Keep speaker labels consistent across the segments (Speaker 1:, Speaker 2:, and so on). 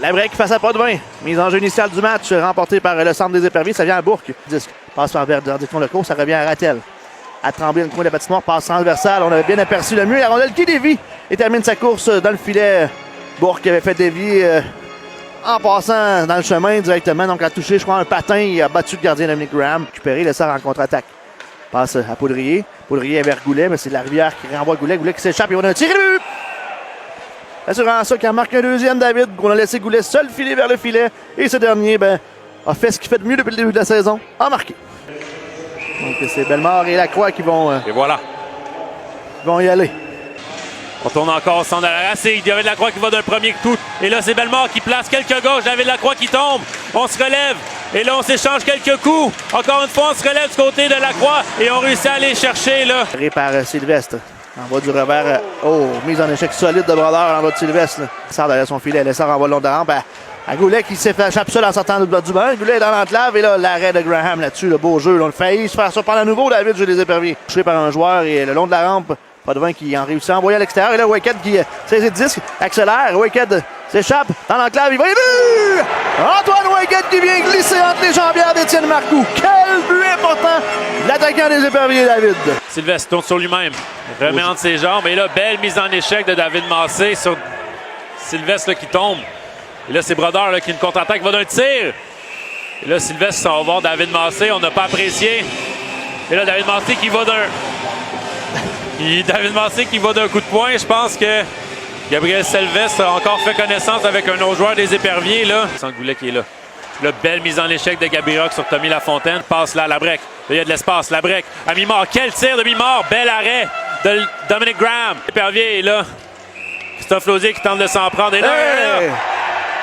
Speaker 1: Labrec face à Potvin. Mise en jeu initiale du match, remportée par le centre des éperviers. Ça vient à Bourque. Disque passe par direction le cours, ça revient à Rattel. À Tremblay, dans le coin de la patinoire, passe transversale. On avait bien aperçu le mur. La rondelle qui dévie et termine sa course dans le filet. Bourque avait fait dévier en passant dans le chemin directement. Donc, a touché, je crois, un patin. Il a battu le gardien Dominic Graham. Récupéré, le sort en contre-attaque. Passe à Poudrier. Poudrier vers Goulet, mais c'est la rivière qui renvoie Goulet. Goulet qui s'échappe. Il va d'un tir et but! Assurant ça qui en marque un deuxième, David. On a laissé Goulet seul filer vers le filet. Et ce dernier, a fait ce qu'il fait de mieux depuis le début de la saison. A marqué. Donc, c'est Bellemare et Lacroix qui vont,
Speaker 2: et voilà.
Speaker 1: Vont y aller.
Speaker 2: On tourne encore au centre de la race. C'est David Lacroix qui va d'un premier coup. Et là, c'est Bellemare qui place quelques gauches. David Lacroix qui tombe. On se relève. Et là, on s'échange quelques coups. Encore une fois, on se relève du côté de Lacroix. Et on réussit à aller chercher, là.
Speaker 1: Par Sylvestre. En bas du revers. Mise en échec solide de Brodeur en bas de Sylvestre. Il sort derrière son filet. Elle sort en bas le long de la rampe. À Goulet qui s'échappe seul en sortant du banc. Goulet est dans l'enclave. Et là, l'arrêt de Graham là-dessus. Le beau jeu. Là, on a failli se faire surprendre à nouveau, David, je les éperviers. Touché par un joueur et le long de la rampe. Potvin qui en réussit à envoyer à l'extérieur. Et là, Waked qui saisit le disque, accélère. Waked s'échappe dans l'enclave. Il va y but! Antoine Waked qui vient glisser entre les jambières d'Étienne Marcoux. Quel but important! L'attaquant des éperviers, David.
Speaker 2: Sylvestre tourne sur lui-même. Remet entre ses jambes. Et là, belle mise en échec de David Massé sur Sylvestre là, qui tombe. Et là, c'est Brodeur là, qui a une contre-attaque. Va d'un tir. Et là, Sylvestre s'en va voir David Massé. On n'a pas apprécié. Et là, David Massé qui va David Massé qui va d'un coup de poing. Je pense que Gabriel Sylvestre a encore fait connaissance avec un autre joueur des éperviers. Là. Sans Goulet qui est là. Là, belle mise en échec de Gabriel sur Tommy Lafontaine. Passe là à Labrec. Là, il y a de l'espace. Labrec à mi-mort. Quel tir de mi-mort. Bel arrêt de Dominic Graham. L'épervier est là. Christophe Lausier qui tente de s'en prendre. Et là,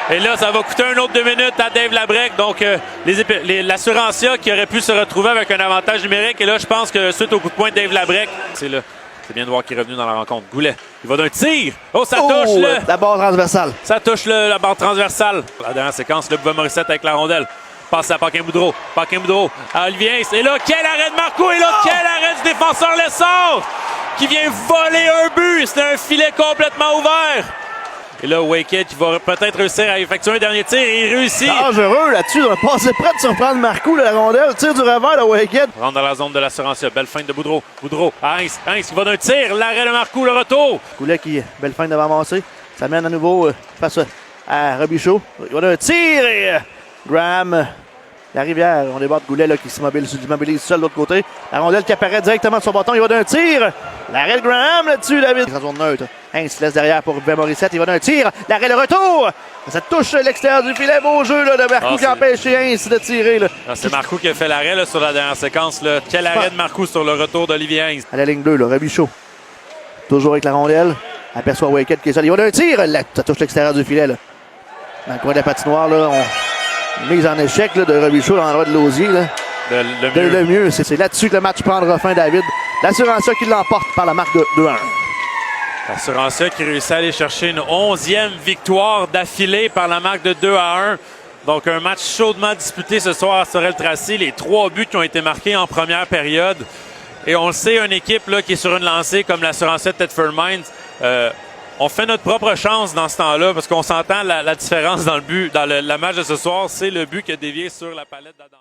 Speaker 2: et là, ça va coûter un autre 2 minutes à Dave Labrec. Donc, l'Assurancia qui aurait pu se retrouver avec un avantage numérique. Et là, je pense que suite au coup de poing de Dave Labrec, c'est là. C'est bien de voir qu'il est revenu dans la rencontre. Goulet, il va d'un tir. Oh, ça touche là.
Speaker 1: La barre transversale.
Speaker 2: Ça touche la barre transversale. La dernière séquence, le Bouvet Morissette avec la rondelle. Passe à Paquin-Boudreau. Paquin-Boudreau à Olivier. Et là, quel arrêt de Marcoux. Et là, quel arrêt du défenseur Lessard qui vient voler un but. C'était un filet complètement ouvert. Et là, Waked qui va peut-être réussir à effectuer un dernier tir et il réussit.
Speaker 1: Dangereux là-dessus. On a passé près de surprendre Marcoux, la rondelle. Tir du revers de Waked.
Speaker 2: Rentre dans la zone de l'Assurancia. Belle feinte de Boudreau. Boudreau à Heinz. Heinz qui va d'un tir. L'arrêt de Marcoux, le retour.
Speaker 1: Goulet qui, belle feinte devant Massé. Ça mène à nouveau face à Robichaud. Il va d'un tir et Graham. La rivière, on déborde Goulet là, qui s'immobilise seul de l'autre côté. La rondelle qui apparaît directement de son bâton. Il va d'un tir. L'arrêt de Graham là-dessus, David. Dans zone neutre. Heinz laisse derrière pour Bouvet Morissette. Il va d'un tir. L'arrêt, le retour. Ça touche l'extérieur du filet. Beau jeu là, de Marcoux qui empêche Heinz de tirer.
Speaker 2: C'est Marcoux qui a fait l'arrêt là, sur la dernière séquence. Là. Quel arrêt de Marcoux sur le retour d'Olivier Heinz.
Speaker 1: À la ligne bleue, Robichaud. Toujours avec la rondelle. Aperçoit Waked qui est seul. Il va d'un tir. Là, ça touche l'extérieur du filet. Là. Dans le coin de la patinoire, là, mise en échec là, de Robichaud dans l'endroit de Lausier. Là. Le mieux. C'est là-dessus que le match prendra fin, David. L'Assurancia qui l'emporte par la marque de 2-1.
Speaker 2: L'Assurancia qui réussit à aller chercher une 11e victoire d'affilée par la marque de 2-1. Donc un match chaudement disputé ce soir à Sorel-Tracy. Les 3 buts qui ont été marqués en première période. Et on le sait, une équipe là, qui est sur une lancée comme l'Assurancia de Thetford Mines, on fait notre propre chance dans ce temps-là parce qu'on s'entend la différence dans le but, dans le match de ce soir, c'est le but qui a dévié sur la palette d'Adam.